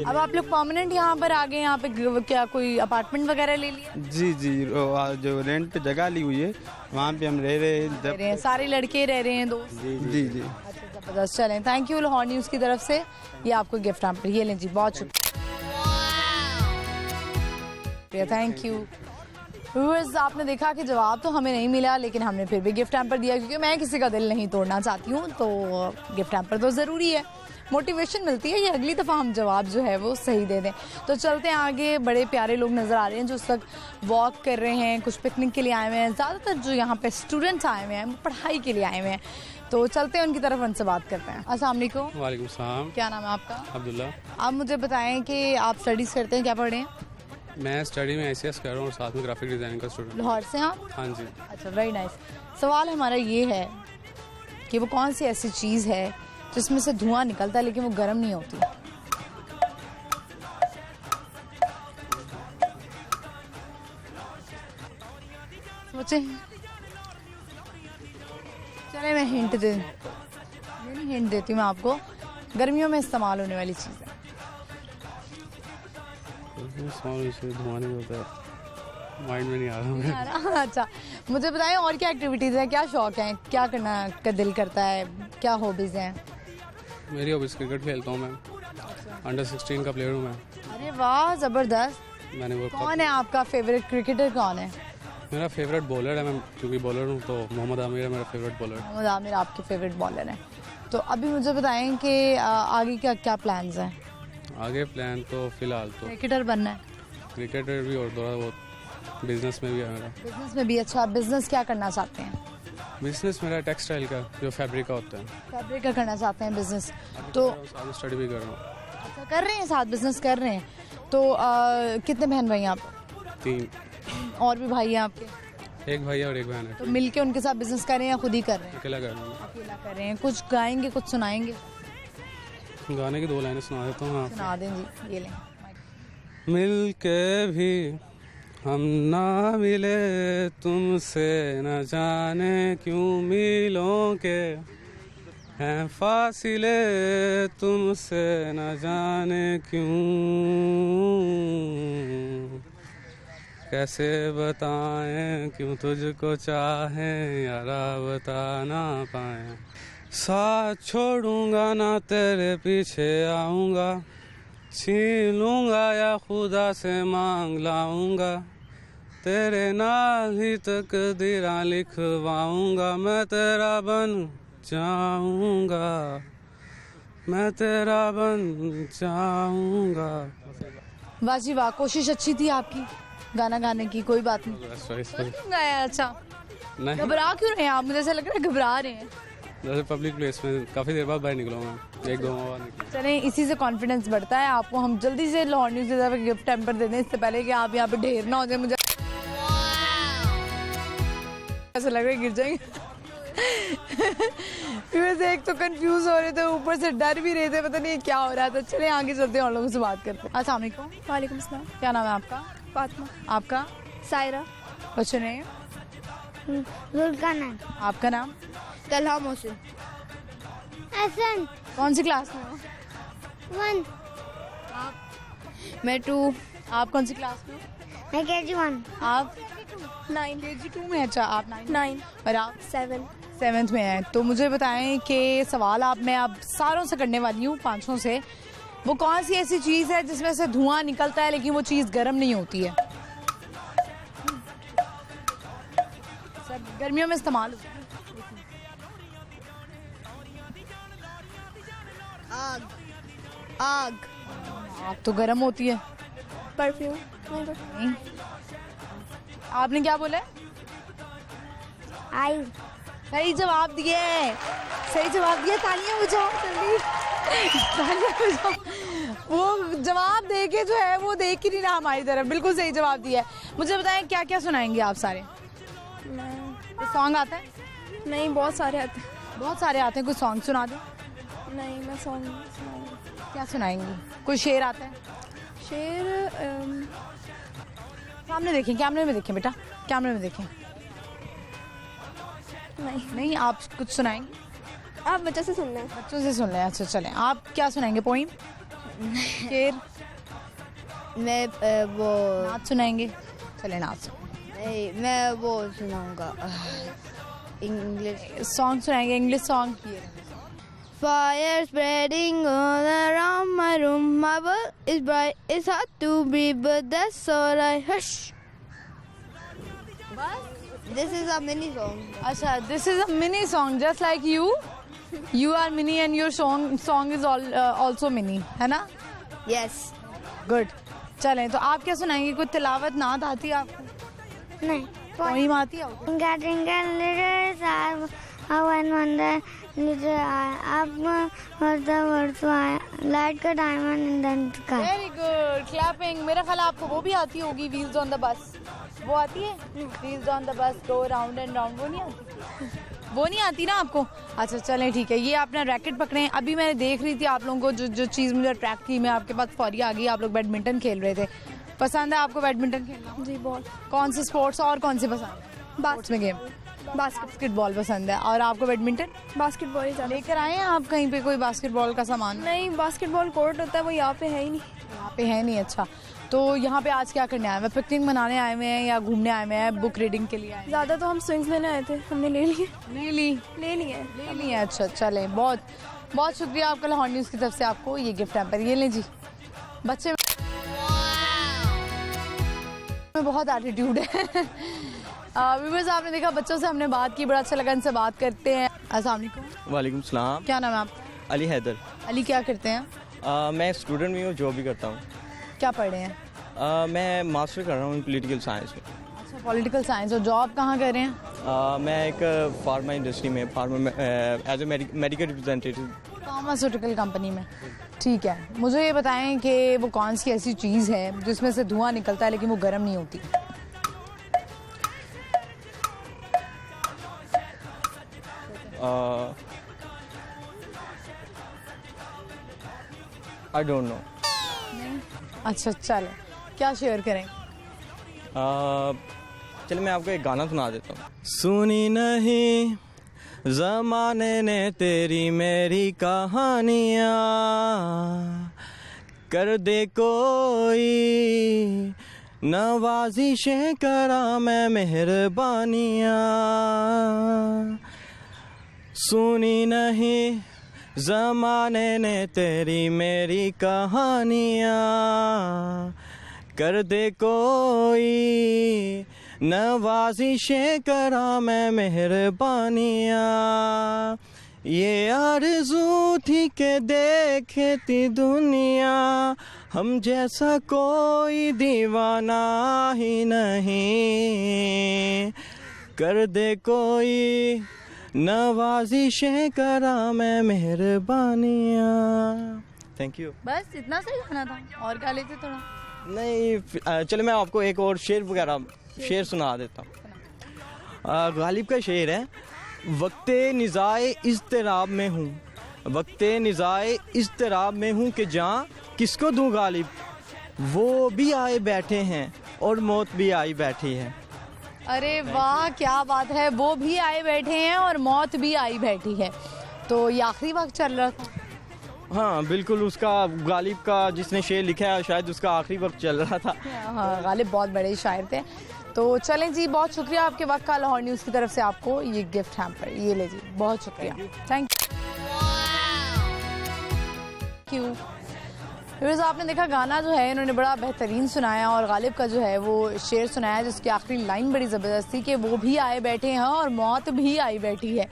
अब आप लोग परमानेंट यहाँ पर आ गए? यहाँ पे क्या कोई अपार्टमेंट वगैरह ले लिया? जी जी, जो रेंट पे जगह ली हुई है वहाँ पे हम रह रहे हैं। रह रहे हैं, सारे लड़के रह रहे हैं दोस्त? जी जी। अच्छा, जबरदस्त। चलें, थैंक यू लाहौर न्यूज़ की तरफ से, ये आपको गिफ्ट हैम्पर, ये लें जी, बहुत शुक्रिया, थैंक यू। व्यूअर्स, आपने देखा कि जवाब तो हमें नहीं मिला, लेकिन हमने फिर भी गिफ्ट हैम्पर दिया, क्योंकि मैं किसी का दिल नहीं तोड़ना चाहती हूँ, तो गिफ्ट हैम्पर तो ज़रूरी है, मोटिवेशन मिलती है ये अगली दफ़ा हम जवाब जो है वो सही दे दें। तो चलते हैं आगे, बड़े प्यारे लोग नज़र आ रहे हैं जो उस वक्त वॉक कर रहे हैं, कुछ पिकनिक के लिए आए हुए हैं। ज़्यादातर जो यहाँ पे स्टूडेंट्स आए हुए हैं पढ़ाई के लिए आए हुए हैं, तो चलते हैं उनकी तरफ, उनसे बात करते हैं। अस्सलाम वालेकुम। वालेकुम सलाम। क्या नाम है आपका? अब्दुल्ला। आप मुझे बताएं कि आप स्टडीज़ करते हैं, क्या पढ़ रहे हैं? मैं स्टडी में ICS कर रहा हूँ और साथ में ग्राफिक डिज़ाइनिंग का स्टूडेंट। लाहौर से आप? हाँ जी। अच्छा, वेरी नाइस। सवाल हमारा ये है कि वो कौन सी ऐसी चीज़ है जिसमें से धुआं निकलता है लेकिन वो गर्म नहीं होती? सोचे? चले मैं हिंट देती हूँ मैं आपको, गर्मियों में इस्तेमाल होने वाली चीज़ है। धुआं नहीं होता है, माइंड में नहीं आ रहा। अच्छा, मुझे बताएं और क्या एक्टिविटीज़ हैं, क्या शौक हैं, क्या करना का दिल करता है, क्या हॉबीज़ हैं? मेरी हॉबीज़ क्रिकेट खेलता हूँ मैं, अंडर 16 का प्लेयर हूँ मैं। अरे वाह, ज़बरदस्त। मैंने वो कौन है आपका फेवरेट क्रिकेटर, कौन है? मेरा फेवरेट बॉलर है, मैं क्योंकि बॉलर हूँ तो मोहम्मद आमिर है मेरा फेवरेट बॉलर। मोहम्मद आमिर आपके फेवरेट बॉलर हैं। तो अभी मुझे बताएं कि आगे का क्या प्लान्स हैं? आगे प्लान तो फिलहाल तो क्रिकेटर बनना है? क्रिकेटर भी और थोड़ा बहुत बिजनेस में भी है मेरा। बिजनेस में भी? अच्छा, बिजनेस क्या करना चाहते हैं? बिजनेस मेरा टेक्सटाइल का, जो फैब्रिक का होता है। फैब्रिक का करना चाहते हैं बिजनेस? तो साथ स्टडी भी कर रहा हूँ। अच्छा, कर रहे हैं, साथ बिजनेस कर रहे हैं। तो कितने बहन भाई हैं आप? 3। और भी भाई हैं आपके? एक भाई और एक बहन है। तो मिलके उनके साथ बिजनेस कर रहे हैं या खुद ही कर रहे हैं? अकेला कर रहा हूँ। अकेला कर रहे हैं। कुछ गाएंगे, कुछ सुनाएंगे? गाने की 2 लाइनें सुना देता हूँ। सुना दें जी, ये लें। मिल के भी हम ना मिले तुमसे, न जाने क्यों मिलों के हैं फासिले तुमसे, न जाने क्यों, कैसे बताएं क्यों तुझको चाहें यारा बता ना पाए, साथ छोड़ूंगा ना तेरे पीछे आऊँगा, छीन लूँगा या खुदा से मांग लाऊँगा, तेरे नाल ही तकदीरां लिखवाऊँगा, मैं तेरा बन जाऊँगा, मैं तेरा बन जाऊँगा। वाह जी वाह, कोशिश अच्छी थी आपकी गाना गाने की, कोई बात नहीं। क्यों गाया? अच्छा, नहीं, घबरा क्यों रहे हैं आप? मुझे ऐसा लग रहा है घबरा रहे हैं। जैसे पब्लिक प्लेस में काफ़ी देर बाद बाहर निकला हूँ मैं, 1-2 माह बाद निकला। चलें, इसी से कॉन्फिडेंस बढ़ता है। आपको हम जल्दी से लाहौर न्यूज़ की तरफ गिफ्ट हैम्पर दे दें, इससे पहले कि आप यहाँ पे ढेर ना हो जाए। मुझे ऐसा लग रहा है गिर जाएंगे। वैसे एक तो कंफ्यूज हो रहे थे, ऊपर से डर भी रहे थे, पता नहीं क्या हो रहा था। चले आगे चलते हैं और लोगों से बात करते हैं। अस्सलाम वालेकुम। वालेकुम सलाम। क्या नाम है आपका? फातिमा। आपका? सायरा। कुछ नहीं। जुल्काना। आपका नाम? तलहा मोहसिन। असन कौन सी क्लास में हो? 1 मैं 2। आप कौन सी क्लास में हो? मैं KG 1 आप 9 KG 2 में। अच्छा, आप 9 और आप 7 7th में हैं। तो मुझे बताएं कि सवाल मैं आप सारों से करने वाली हूँ, 500 से। वो कौन सी ऐसी चीज़ है जिसमें से धुआं निकलता है लेकिन वो चीज़ गर्म नहीं होती है? सब गर्मियों में इस्तेमाल होती है। आग आग आग तो गर्म होती है। परफ्यूम नहीं। आपने क्या बोला? आई सही जवाब दिए, सही जवाब दिया। तालियां बजाओ जल्दी, तालियां बजाओ। वो जवाब दे के जो है वो देख ही नहीं रहा हमारी तरफ। बिल्कुल सही जवाब दिया है। मुझे बताएं क्या क्या सुनाएंगे आप सारे? कोई सॉन्ग आता है? नहीं, बहुत सारे आते हैं। बहुत सारे आते हैं। कोई सॉन्ग सुना दो। नहीं, मैं सॉन्ग नहीं सुनाऊंगी। क्या सुनाएंगी? कोई शेर आता है? शेर सामने देखें, कैमरे में देखें बेटा, कैमरे में देखें। नहीं, आप कुछ सुनाएंगे? आप बच्चों से सुनना है। बच्चों से सुन लें। अच्छा चलें, आप क्या सुनाएंगे? पोइम, शेर? मैं वो नाच सुनाएंगे? चले नाच। नहीं, मैं वो सुनाऊंगा इंग्लिश सॉन्ग सुनाएंगे, English song. Fire spreading all around my room. My world is bright. It's hard to breathe, but that's alright. Hush. This is a mini song. अच्छा, this is a mini song just like you. You are mini and your song is also mini, है ना? Yes. Good. चलें, तो आप क्या सुनाएंगे? कोई तिलावत नात आती है आपको? नहीं. पोइम आती है आपको? Twinkle twinkle little star, how I wonder little eye. Up was the world fire, like a diamond in the sky. Very good. Clapping. मेरा ख्याल आपको वो भी आती होगी, Wheels on the Bus. वो आती है? Wheels on the bus go round and round. वो नहीं आती? वो नहीं आती ना आपको? अच्छा चलें, ठीक है। ये आपने रैकेट पकड़े। अभी मैंने देख रही थी आप लोगों को जो चीज़ मुझे अट्रैक्ट की, मैं आपके पास फौरी आ गई। आप लोग बैडमिंटन खेल रहे थे। पसंद है आपको बैडमिंटन खेलना? जी, बहुत। कौन से स्पोर्ट्स और कौन से पसंद है? स्पोर्ट्स में गेम बास्केटबॉल पसंद है। और आपको बैडमिंटन? बास्केटबॉल ही ज़्यादा। लेकर आए हैं आप कहीं पे कोई बास्केटबॉल का सामान? नहीं, बास्केटबॉल कोर्ट होता है, वो यहाँ पे है ही नहीं। यहाँ पे है नहीं। अच्छा, तो यहाँ पे आज क्या करने आए हैं? पिकनिक मनाने आए हुए हैं या घूमने आए हुए हैं? बुक रीडिंग के लिए आए हैं? ज़्यादा तो हम स्विंग्स लेने आए थे, हमने ले लिए। नहीं ली? ले लिए। ले लिए। अच्छा चलें, बहुत बहुत शुक्रिया आपका लाहौर न्यूज़ की तरफ से आपको ये गिफ्ट हैम्पर। ये लें जी। बच्चे में बहुत एटीट्यूड है। व्यूअर्स, आपने देखा बच्चों से हमने बात की, बड़ा अच्छा लगा। इनसे बात करते हैं। अस्सलाम वालेकुम। वालेकुम सलाम। क्या नाम है आपका? अली हैदर। अली, क्या करते हैं? मैं स्टूडेंट भी हूँ, जॉब भी करता हूँ। क्या पढ़ रहे हैं? मैं मास्टर कर रहा हूँ पॉलिटिकल साइंस में। अच्छा, पॉलिटिकल साइंस। और जॉब कहाँ कर रहे हैं? मैं एक फार्मा इंडस्ट्री में as a medical representative. Pharmaceutical company में। ठीक है, मुझे ये बताएं कि वो कौन सी ऐसी चीज़ है जिसमें से धुआं निकलता है लेकिन वो गर्म नहीं होती? I don't know. अच्छा चलो, क्या शेयर करें? चलो मैं आपको एक गाना सुना देता हूँ। सुनी नहीं ज़माने ने तेरी मेरी कहानियाँ, कर दे कोई नवाजिशें करा मैं मेहरबानियाँ। सुनी नहीं ज़माने ने तेरी मेरी कहानियाँ, कर दे कोई नवाजिशें करा मैं मेहरबानियाँ। ये आरज़ू थी के देखे थी दुनिया, हम जैसा कोई दीवाना ही नहीं, कर दे कोई नवाजिशें करा मैं मेहरबानियाँ। Thank you. बस इतना सही गाना था, और गा लेते थोड़ा? नहीं, चलो मैं आपको एक और शेर सुना देता हूँ। गालिब का शेर है, वक्ते निज़ाए इज़्तिराब में हूँ, वक्ते निज़ाए इज़्तिराब में हूँ कि जहाँ किसको दूँ गालिब, वो भी आए बैठे हैं और मौत भी आई बैठी है। अरे वाह, क्या बात है। वो भी आए बैठे हैं और मौत भी आई बैठी है। तो ये आखिरी वक्त चल रहा था। हाँ बिल्कुल, उसका गालिब का जिसने शेर लिखा है शायद उसका आखिरी वक्त चल रहा था। हाँ, गालिब बहुत बड़े शायर थे। तो चलें जी, बहुत शुक्रिया आपके वक्त का। लाहौर न्यूज़ की तरफ से आपको ये गिफ्ट हैम्पर, ये ले जी, बहुत शुक्रिया, थैंक यू। व्यूअर्स, आपने देखा गाना जो है इन्होंने बड़ा बेहतरीन सुनाया और गालिब का जो है वो शेर सुनाया जिसकी आखिरी लाइन बड़ी ज़बरदस्त थी कि वो भी आए बैठे हैं और मौत भी आई बैठी है।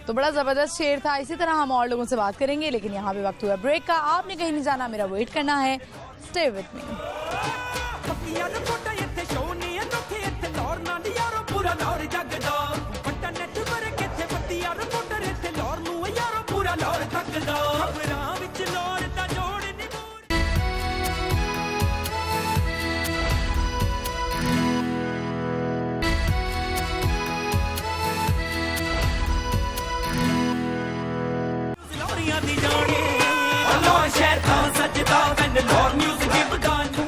तो बड़ा ज़बरदस्त शेर था। इसी तरह हम और लोगों से बात करेंगे, लेकिन यहाँ पे वक्त हुआ ब्रेक का। आपने कहीं नहीं जाना, मेरा वेट करना है। Stay with me.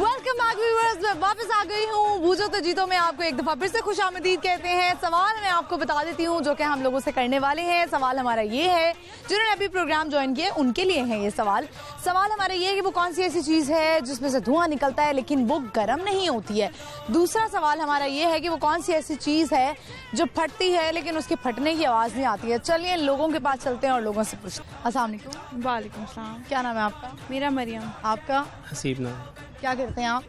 Welcome back viewers, मैं वापस आ गई हूँ। बूझो तो जीतो में आपको एक दफा फिर से खुशामदीद कहते हैं। सवाल मैं आपको बता देती हूँ जो कि हम लोगों से करने वाले हैं। सवाल हमारा ये है, जिन्होंने अभी प्रोग्राम ज्वाइन किया उनके लिए है ये सवाल। सवाल हमारा ये है कि वो कौन सी ऐसी चीज़ है जिसमें से धुआं निकलता है लेकिन वो गर्म नहीं होती है। दूसरा सवाल हमारा ये है कि वो कौन सी ऐसी चीज़ है जो फटती है लेकिन उसके फटने की आवाज़ नहीं आती है। चलिए लोगों के पास चलते हैं और लोगों से पूछते हैं। अस्सलाम वालेकुम। वालेकुम सलाम। क्या नाम है आपका? मेरा मरियम। आपका? हसीब ना, क्या करते हैं आप?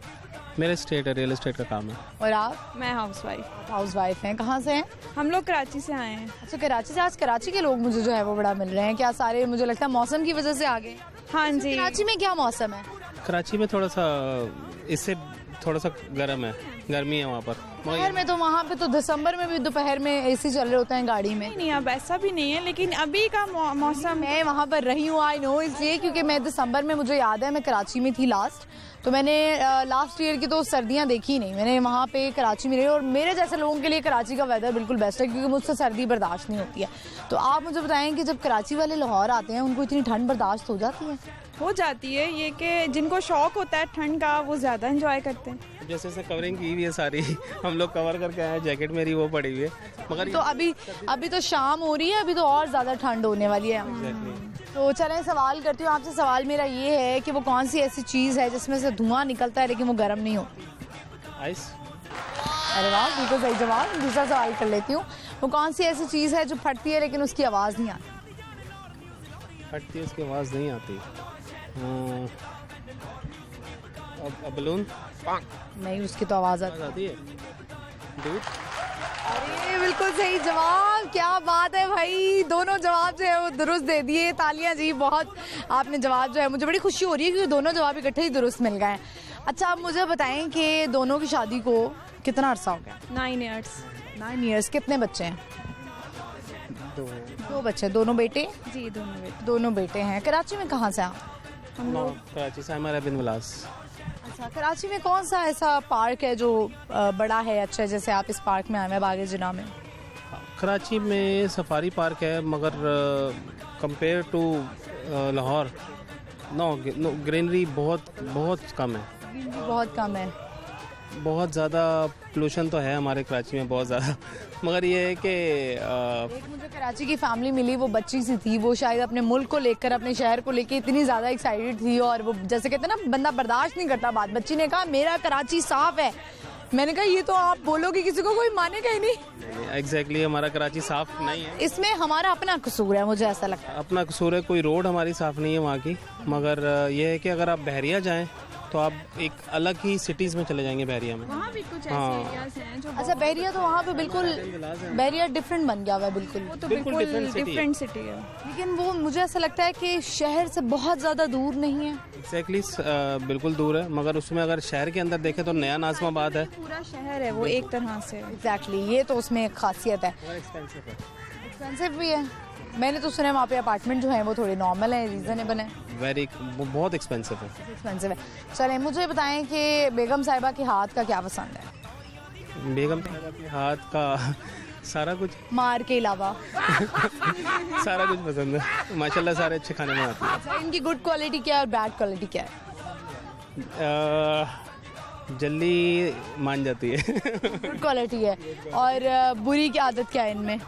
मेरा स्टेट है, रियल एस्टेट का काम है। और आप? मैं हाउसवाइफ। हाउस वाइफ हैं। कहाँ से हैं? हम लोग कराची से आए हैं। अच्छा, कराची से। आज कराची के लोग मुझे जो है वो बड़ा मिल रहे हैं। क्या सारे, मुझे लगता है मौसम की वजह से आ गए? हाँ जी। कराची में क्या मौसम है? कराची में थोड़ा सा इससे थोड़ा सा गर्म है, गर्मी है वहाँ पर। दोपहर में तो वहाँ पे तो दिसंबर में भी दोपहर में एसी चल रहे होते हैं गाड़ी में। नहीं, अब ऐसा भी नहीं है, लेकिन अभी का मौसम। मैं वहाँ पर रही हूँ, आई नो, इसलिए क्योंकि मैं दिसंबर में, मुझे याद है मैं कराची में थी लास्ट, तो मैंने लास्ट ईयर की तो सर्दियाँ देखी नहीं। मैंने वहाँ पे कराची में रही और मेरे जैसे लोगों के लिए कराची का वेदर बिल्कुल बेस्ट है क्योंकि मुझसे सर्दी बर्दाश्त नहीं होती है। तो आप मुझे बताएं कि जब कराची वाले लाहौर आते हैं उनको इतनी ठंड बर्दाश्त हो जाती है? हो जाती है, ये कि जिनको शौक होता है ठंड का वो ज़्यादा एंजॉय करते हैं। जैसे जैसे कवरिंग की हुई है सारी, हम लोग कवर करके आए, जैकेट मेरी वो पड़ी हुई है। मगर तो अभी तो शाम हो रही है, अभी तो और ज़्यादा ठंड होने वाली है। तो चलें सवाल करती हूँ आपसे। सवाल मेरा ये है कि वो कौन सी ऐसी चीज़ है जिसमें से धुआं निकलता है लेकिन वो गर्म नहीं होती? आइस। अरे वाह, बिल्कुल सही जवाब। दूसरा सवाल कर लेती हूँ, वो कौन सी ऐसी चीज़ है जो फटती है लेकिन उसकी आवाज़ नहीं आती? फटती है, उसकी आवाज़ नहीं आती। बलून नहीं, उसकी तो आवाज़ आती है। दूध। अरे बिल्कुल सही जवाब, क्या बात है भाई। दोनों जवाब जो है वो दुरुस्त दे दिए। तालियां जी, बहुत आपने जवाब जो है, मुझे बड़ी खुशी हो रही है क्योंकि दोनों जवाब इकट्ठे ही दुरुस्त मिल गए। अच्छा, आप मुझे बताएं कि दोनों की शादी को कितना अरसा हो गया? 9 इयर्स। 9 इयर्स। कितने बच्चे हैं? 2 बच्चे। दोनों बेटे? जी, दोनों बेटे। दोनों बेटे हैं। कराची में कहाँ से आप? हम लोग कराची से हमारा बिन विलास। अच्छा, कराची में कौन सा ऐसा पार्क है जो बड़ा है, अच्छा है, जैसे आप इस पार्क में आए हैं बागे जिना में? कराची में सफारी पार्क है, मगर compare to Lahore no greenery बहुत कम है। बहुत कम है। बहुत ज़्यादा पोल्यूशन तो है हमारे कराची में, बहुत ज़्यादा। मगर ये है कि एक मुझे कराची की फैमिली मिली, वो बच्ची सी थी, वो शायद अपने मुल्क को लेकर, अपने शहर को लेकर इतनी ज़्यादा एक्साइटेड थी और वो जैसे कहते हैं ना, बंदा बर्दाश्त नहीं करता बात। बच्ची ने कहा मेरा कराची साफ है। मैंने कहा ये तो आप बोलोगे किसी को कोई मानेगा ही नहीं। एग्जैक्टली हमारा कराची साफ नहीं है। इसमें हमारा अपना कसूर है, मुझे ऐसा लगता है। अपना कसूर है, कोई रोड हमारी साफ नहीं है वहाँ की। मगर ये है कि अगर आप बहरिया जाएं तो आप एक अलग ही सिटीज़ में चले जाएंगे। बहरिया में वहाँ भी कुछ ऐसे एरियाज हैं जो अच्छा, बहरिया तो वहाँ पे बिल्कुल, बहरिया डिफरेंट बन गया हुआ है बिल्कुल। वो तो बिल्कुल डिफरेंट सिटी है, लेकिन वो मुझे ऐसा लगता है कि शहर से बहुत ज़्यादा दूर नहीं है। एग्जैक्टली बिल्कुल दूर है, मगर उसमें अगर शहर के अंदर देखें तो नया नाज़िमाबाद है। पूरा शहर है वो एक तरह से। एग्जैक्टली, ये तो उसमें एक खासियत है। एक्सपेंसिव भी है। मैंने तो सुना है वहाँ पे अपार्टमेंट जो है वो थोड़े नॉर्मल है, रीजनेबल है। बहुत एक्सपेंसिव है। एक्सपेंसिव है। चलें, मुझे बताएं कि बेगम साहिबा के हाथ का क्या पसंद है? बेगम साहिबा के हाथ का सारा कुछ, मार के अलावा सारा कुछ पसंद है माशाल्लाह, सारे अच्छे खाने में आते हैं। अच्छा, इनकी गुड क्वालिटी क्या है और बैड क्वालिटी क्या है? जल्दी मान जाती है। गुड क्वालिटी है। और बुरी की आदत क्या है इनमें?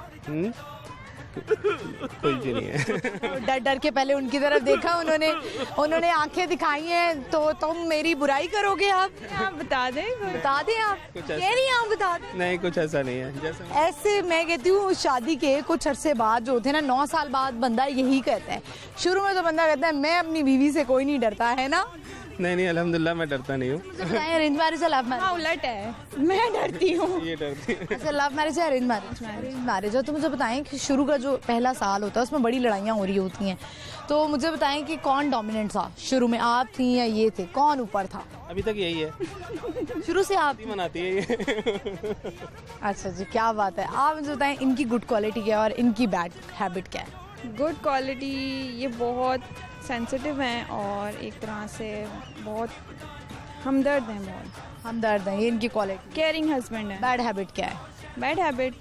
कुछ भी नहीं है। डर डर के पहले उनकी तरफ देखा उन्होंने आंखें दिखाई हैं, तो तुम मेरी बुराई करोगे आप बता दें आप कुछ कह रही हैं, आप बता दें। नहीं, कुछ ऐसा नहीं है। जैसे ऐसे मैं कहती हूँ शादी के कुछ अरसे बाद जो होते हैं ना, 9 साल बाद बंदा यही कहता है। शुरू में तो बंदा कहता है मैं अपनी बीवी से कोई नहीं डरता, है ना? नहीं, अल्हम्दुलिल्लाह मैं डरता नहीं हूँ। अरेंज मैरिज या लव मैरिज? उलट है, मैं डरती हूँ। ये डरती है। अच्छा, लव मैरिज या अरेंज मैरिज? Arrange marriage. तो मुझे बताएं कि शुरू का जो पहला साल होता है उसमें बड़ी लड़ाइयाँ हो रही होती हैं, तो मुझे बताएं कि कौन डोमिनेंट था शुरू में, आप थी या ये थे, कौन ऊपर था? अभी तक यही है, शुरू से आप ही मनाती है ये। अच्छा जी, क्या बात है। आप मुझे बताएं इनकी गुड क्वालिटी क्या है और इनकी बैड हैबिट क्या है? गुड क्वालिटी, ये बहुत सेंसिटिव हैं और एक तरह से बहुत हमदर्द हैं, बहुत हमदर्द हैं, ये इनकी क्वालिटी। केयरिंग हस्बैंड है। बैड हैबिट क्या है? बैड हैबिट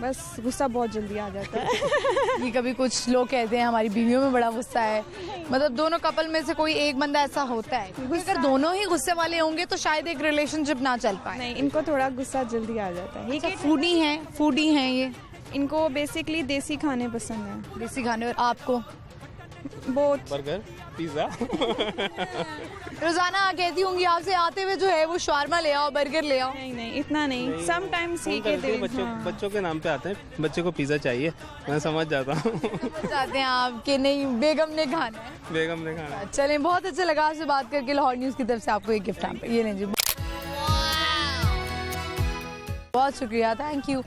बस गुस्सा बहुत जल्दी आ जाता है। ये कभी कुछ लोग कहते हैं हमारी बीवियों में बड़ा गुस्सा है, मतलब दोनों कपल में से कोई एक बंदा ऐसा होता है, क्योंकि अगर दोनों ही गुस्से वाले होंगे तो शायद एक रिलेशनशिप ना चल पाए। नहीं, इनको थोड़ा गुस्सा जल्दी आ जाता है। अच्छा, फूडी हैं ये? इनको बेसिकली देसी खाने पसंद हैं। देसी खाने। और आपको? बहुत। Burger, pizza. रोजाना कहती होंगी आपसे आते हुए जो है वो शावरमा ले आओ, बर्गर ले आओ? नहीं, इतना नहीं, समटाइम्स ही के दे। बच्चों के नाम पे आते हैं, बच्चे को पिज्जा चाहिए, मैं समझ जाता हूँ। चाहते हैं आप कि नहीं बेगम ने खाना है? बेगम ने खाना। चलें, बहुत अच्छा लगा आपसे बात करके। लाहौर न्यूज़ की तरफ से आपको एक गिफ्ट हैम्पर, ये लें जी। बहुत शुक्रिया, थैंक यू।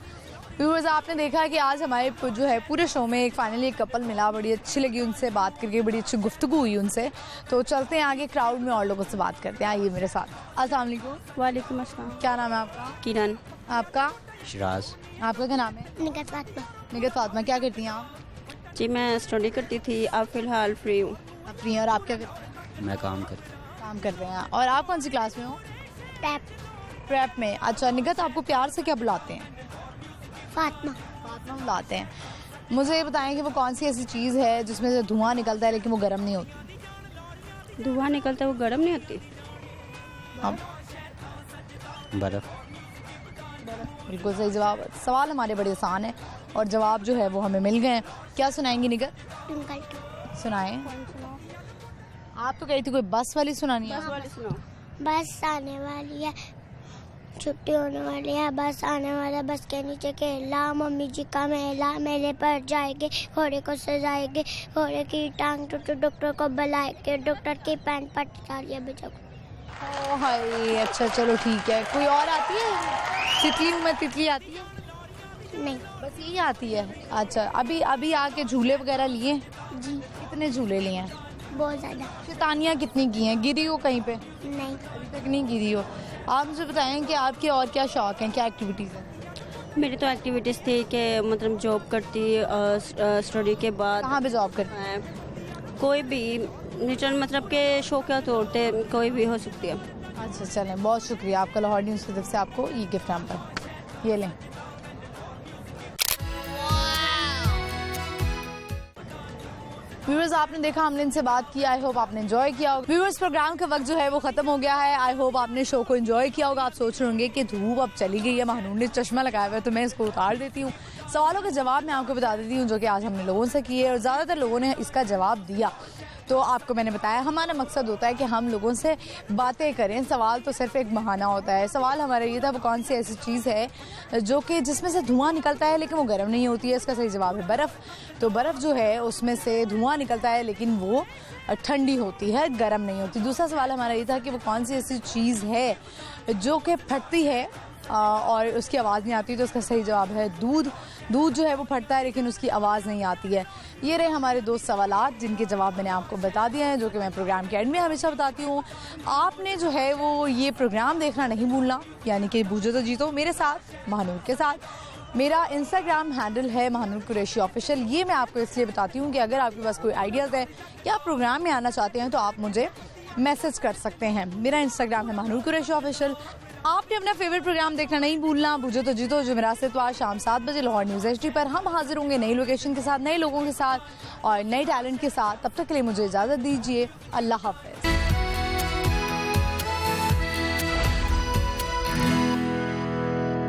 व्यूअर्स, आपने देखा कि आज हमारे जो है पूरे शो में एक फाइनली एक कपल मिला, बड़ी अच्छी लगी उनसे बात करके, बड़ी अच्छी गुफ्तगू हुई उनसे। तो चलते हैं आगे, क्राउड में और लोगों से बात करते हैं। आइए मेरे साथ। अस्सलाम वालेकुम। वालेकुम अस्सलाम। क्या नाम है आपका? किरण। आपका? शिराज। आपका क्या नाम है? निगत फातिमा। निगत फातिमा। क्या करती हैं आप? जी मैं स्टडी करती थी, अब फिलहाल फ्री हूँ। आप फ्री हैं। और आप क्या करते हैं? मैं काम करते हैं। और आप कौन सी क्लास में हो? प्रेप में। अच्छा, निगत आपको प्यार से क्या बुलाते हैं? फातिमा। फातिमा बुलाते हैं। मुझे ये बताएं कि वो कौन सी ऐसी चीज़ है जिसमें से धुआं निकलता है लेकिन वो गर्म नहीं होती? धुआं निकलता है वो गर्म नहीं होती? अब बर्फ। बिल्कुल सही जवाब। सवाल हमारे बड़े आसान है और जवाब जो है वो हमें मिल गए हैं। क्या सुनाएंगी निगत? सुनाएं। आप तो कही थी कोई बस वाली सुनानी है। बस आने वाली है, छुट्टी होने वाली है, बस आने वाला, बस के नीचे केला, मम्मी जी का मेला, मेले पर जाएंगे, घोड़े को सजाएंगे, घोड़े की टांग टूटे, डॉक्टर को बुलाएंगे, डॉक्टर की पैंट पट डालिए बेचा। ओ हाय, अच्छा चलो ठीक है। कोई और आती है? तितली हूँ मैं, तितली आती है? नहीं, बस यही आती है। अच्छा, अभी आके झूले वगैरह लिए? जी। कितने झूले लिए हैं? बहुत ज़्यादा। शैतानियाँ कितनी की हैं? गिरी हो कहीं पे? नहीं, अभी तक नहीं गिरी हो। आप मुझे बताएं कि आपके और क्या शौक हैं, क्या एक्टिविटीज़ हैं? मेरी तो एक्टिविटीज़ थी कि मतलब जॉब करती, स्टडी के बाद। कहाँ पे जॉब करती हैं? कोई भी रिटर्न, मतलब के शौकिया तौर पे कोई भी हो सकती है। अच्छा चलें, बहुत शुक्रिया आपका। लाहौर न्यूज़ की तरफ से आपको ये गिफ्ट हैम्पर, ये लें। व्यूअर्स, आपने देखा, हमने इनसे बात की। आई होप आपने एंजॉय किया होगा। व्यूअर्स, प्रोग्राम का वक्त जो है वो खत्म हो गया है। आई होप आपने शो को एंजॉय किया होगा। आप सोच रहे होंगे कि धूप अब चली गई है, महानूर ने चश्मा लगाया हुआ है, तो मैं इसको उतार देती हूँ। सवालों का जवाब मैं आपको बता देती हूँ जो कि आज हमने लोगों से किए और ज़्यादातर लोगों ने इसका जवाब दिया। तो आपको मैंने बताया, हमारा मकसद होता है कि हम लोगों से बातें करें। सवाल तो सिर्फ एक बहाना होता है। सवाल हमारा ये था, वो कौन सी ऐसी चीज़ है जो कि जिसमें से धुआं निकलता है लेकिन वो गर्म नहीं होती है? इसका सही जवाब है बर्फ़। तो बर्फ़ जो है उसमें से धुआं निकलता है लेकिन वो ठंडी होती है, गर्म नहीं होती। दूसरा सवाल हमारा ये था कि वो कौन सी ऐसी चीज़ है जो कि फटती है और उसकी आवाज़ नहीं आती? तो उसका सही जवाब है दूध। दूध जो है वो फटता है लेकिन उसकी आवाज़ नहीं आती है। ये रहे हमारे 2 सवालात जिनके जवाब मैंने आपको बता दिए हैं, जो कि मैं प्रोग्राम के एंड में हमेशा बताती हूँ। आपने जो है वो ये प्रोग्राम देखना नहीं भूलना, यानी कि बूझो तो जीतो मेरे साथ, महानूर के साथ। मेरा इंस्टाग्राम हैंडल है महानूर कुरैशी ऑफिशियल। ये मैं आपको इसलिए बताती हूँ कि अगर आपके पास कोई आइडियाज़ है या प्रोग्राम में आना चाहते हैं तो आप मुझे मैसेज कर सकते हैं। मेरा इंस्टाग्राम है महानूर कुरैशी ऑफिशियल। आपने अपना फेवरेट प्रोग्राम देखना नहीं भूलना, बूझो तो जीतो, जुमेरात से इतवार शाम 7 बजे लाहौर न्यूज़ HD पर। हम हाजिर होंगे नई लोकेशन के साथ, नए लोगों के साथ और नए टैलेंट के साथ। तब तक के लिए मुझे इजाज़त दीजिए। अल्लाह हाफ़िज़।